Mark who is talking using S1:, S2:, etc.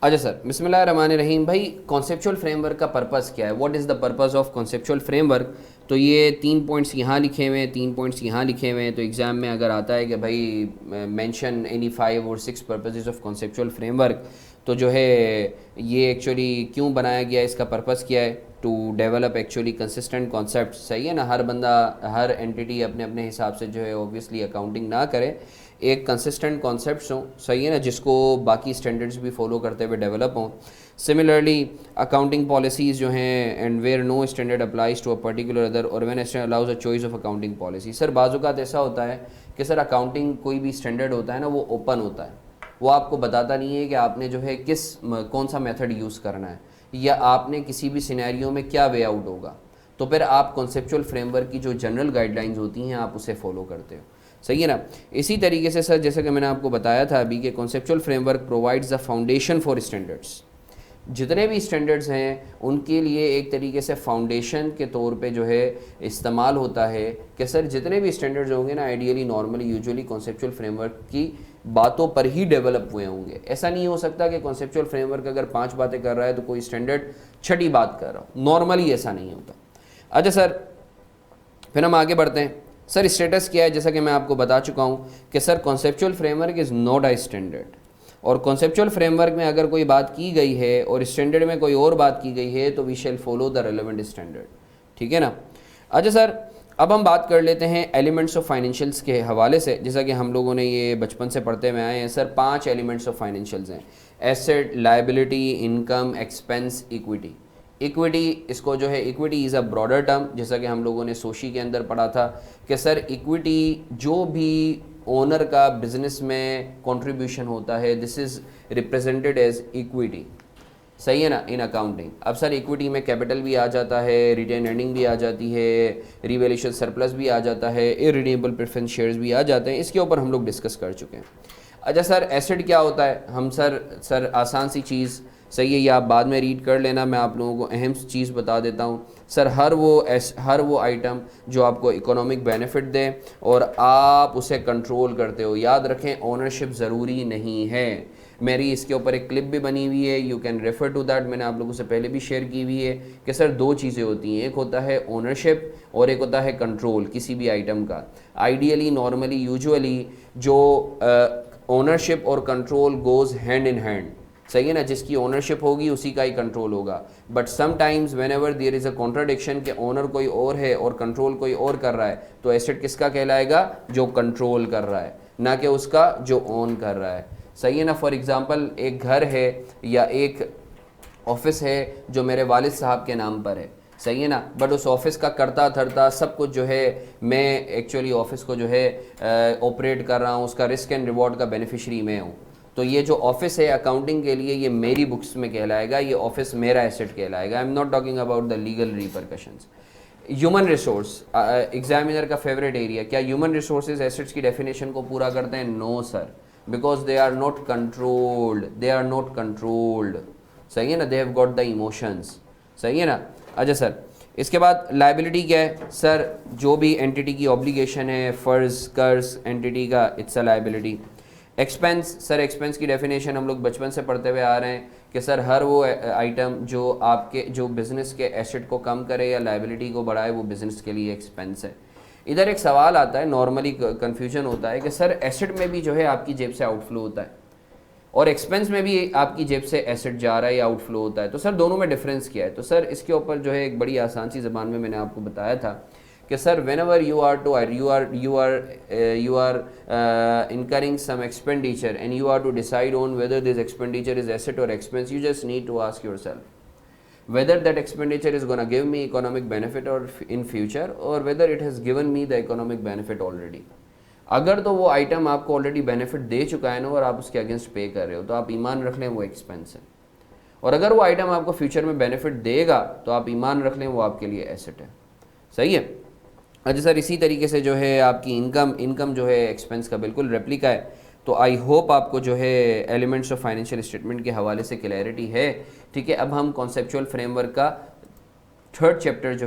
S1: अच्छा सर, बिस्मिल्लाहिर्रहमानिर्रहीम। भाई कॉन्सेप्चुअल फ्रेमवर्क का पर्पस क्या है? What is the purpose of conceptual framework? तो ये 3 पॉइंट्स यहाँ लिखे हुए हैं, 3 पॉइंट्स यहाँ लिखे हुए हैं। तो एग्ज़ाम में अगर आता है कि भाई मेंशन एनी 5 और 6 पर्पसेस ऑफ कॉन्सेप्चुअल फ्रेमवर्क, तो जो है ये एक्चुअली क्यों बनाया गया है, इसका पर्पस क्या है? To develop actually consistent concept. सही है ना, हर बंदा हर एंटिटी अपने अपने हिसाब से जो है ऑब्वियसली अकाउंटिंग ना करे, एक कंसिस्टेंट कॉन्सेप्ट्स हों। सही है ना, जिसको बाकी स्टैंडर्ड्स भी फॉलो करते हुए डेवलप हों। सिमिलरली अकाउंटिंग पॉलिसीज़ जो हैं, and where no standard applies to a particular other और when standard allows a choice of accounting policy. Sir बाज़ ऐसा होता है कि सर अकाउंटिंग कोई भी स्टैंडर्ड होता है ना, वो ओपन होता है, वो आपको बताता नहीं है कि आपने जो है कौन सा मेथड यूज़ करना है, या आपने किसी भी सिनेरियो में क्या वे आउट होगा। तो फिर आप कॉन्सेप्चुअल फ्रेमवर्क की जो जनरल गाइडलाइंस होती हैं आप उसे फॉलो करते हो। सही है ना। इसी तरीके से सर, जैसा कि मैंने आपको बताया था अभी, कि conceptual framework provides the foundation for standards. जितने भी स्टैंडर्ड्स हैं उनके लिए एक तरीके से फाउंडेशन के तौर पे जो है इस्तेमाल होता है कि सर जितने भी स्टैंडर्ड्स होंगे ना, ideally normally usually conceptual framework की बातों पर ही डेवलप हुए होंगे। ऐसा नहीं हो सकता कि कॉन्सेप्चुअल फ्रेमवर्क अगर 5 बातें कर रहा है तो कोई स्टैंडर्ड छठी बात कर रहा हो, नॉर्मली ऐसा नहीं होता। अच्छा सर, फिर हम आगे बढ़ते हैं। सर स्टेटस क्या है? जैसा कि मैं आपको बता चुका हूँ कि sir conceptual framework is not a standard, और कॉन्सेप्चुअल फ्रेमवर्क में अगर कोई बात की गई है और स्टैंडर्ड में कोई और बात की गई है तो we shall follow the relevant standard. ठीक है ना। अच्छा सर, अब हम बात कर लेते हैं एलिमेंट्स ऑफ फाइनेंशियल्स के हवाले से। जैसा कि हम लोगों ने ये बचपन से पढ़ते हुए आए हैं सर, 5 एलिमेंट्स ऑफ फाइनेंशियल्स हैं: asset, liability, income, expense, equity. Equity, इसको जो है equity is a broader term, जैसा कि हम लोगों ने सोशी के अंदर पढ़ा था कि सर इक्विटी जो भी ओनर का बिजनेस में कंट्रीब्यूशन होता है, this is represented as equity. सही है ना, इन अकाउंटिंग। अब सर इक्विटी में कैपिटल भी आ जाता है, रिटेन अर्निंग भी आ जाती है, रिवैल्यूएशन सरप्लस भी आ जाता है, इररिडेमेबल प्रेफरेंस शेयर्स भी आ जाते हैं। इसके ऊपर हम लोग डिस्कस कर चुके हैं। अच्छा सर, एसेट क्या होता है? हम सर आसान सी चीज़, सही है, ये आप बाद में रीड कर लेना, मैं आप लोगों को अहम चीज़ बता देता हूँ। सर हर वो आइटम जो आपको इकोनॉमिक बेनिफिट दे और आप उसे कंट्रोल करते हो। याद रखें, ओनरशिप ज़रूरी नहीं है। मेरी इसके ऊपर एक क्लिप भी बनी हुई है, you can refer to that, मैंने आप लोगों से पहले भी शेयर की हुई है कि सर 2 चीज़ें होती हैं, एक होता है ओनरशिप और एक होता है कंट्रोल किसी भी आइटम का। आइडियली, नॉर्मली, यूजुअली जो ओनरशिप और control goes hand in hand. सही है ना, जिसकी ओनरशिप होगी उसी का ही कंट्रोल होगा। But sometimes whenever there is a contradiction कि ओनर कोई और है और कंट्रोल कोई और कर रहा है, तो एसेट किसका कहलाएगा? जो कंट्रोल कर रहा है, ना कि उसका जो ओन कर रहा है। सही है ना। फॉर एग्ज़ाम्पल, एक घर है या एक ऑफिस है जो मेरे वालिद साहब के नाम पर है, सही है ना, बट उस ऑफिस का करता धरता सब कुछ जो है मैं एक्चुअली ऑफिस को जो है ऑपरेट कर रहा हूँ, उसका रिस्क एंड रिवॉर्ड का बेनिफिशरी मैं हूँ। तो ये जो ऑफिस है अकाउंटिंग के लिए ये मेरी बुक्स में कहलाएगा, ये ऑफिस मेरा एसेट कहलाएगा। I am not talking about the legal repercussions. Human resource, examiner का फेवरेट एरिया, क्या ह्यूमन रिसोर्सेज एसेट्स की डेफिनेशन को पूरा करते हैं? No sir, because they are not controlled, they are not controlled. सही है ना, they have got the emotions. सही है ना। अच्छा सर, इसके बाद लाइबिलिटी क्या है? सर जो भी एंटिटी की ऑब्लिगेशन है, फ़र्ज कर्ज एंटिटी का, it's a liability. Expense, sir expense की डेफिनेशन हम लोग बचपन से पढ़ते हुए आ रहे हैं कि सर हर वो आइटम जो आपके जो बिज़नेस के एसेट को कम करे या लाइबिलिटी को बढ़ाए, वो बिज़नेस के लिए एक्सपेंस है। इधर एक सवाल आता है, नॉर्मली कन्फ्यूजन होता है कि सर एसेट में भी जो है आपकी जेब से आउटफ्लो होता है और एक्सपेंस में भी आपकी जेब से एसेट जा रहा है या आउटफ्लो होता है, तो सर दोनों में डिफरेंस क्या है? तो सर इसके ऊपर जो है एक बड़ी आसान सी ज़बान में मैंने आपको बताया था कि sir whenever you are incurring some expenditure and you are to decide on whether this expenditure is asset or expense, you just need to ask yourself whether that expenditure is going to give me economic benefit or in future, or whether it has given me the economic benefit already. अगर तो वो item आपको already benefit दे चुका है ना और आप उसके अगेंस्ट पे कर रहे हो, तो आप ईमान रख लें वो एक्सपेंस है। और अगर वो आइटम आपको फ्यूचर में बेनिफिट देगा तो आप ईमान रख लें वो आपके लिए एसेट है। सही है। अच्छा सर, इसी तरीके से जो है आपकी इनकम जो है एक्सपेंस का बिल्कुल रेप्लिका है। तो आई होप आपको जो है एलिमेंट्स ऑफ फाइनेंशियल स्टेटमेंट के हवाले से क्लैरिटी है। ठीक है, अब हम कॉन्सेप्चुअल फ्रेमवर्क का 3rd चैप्टर जो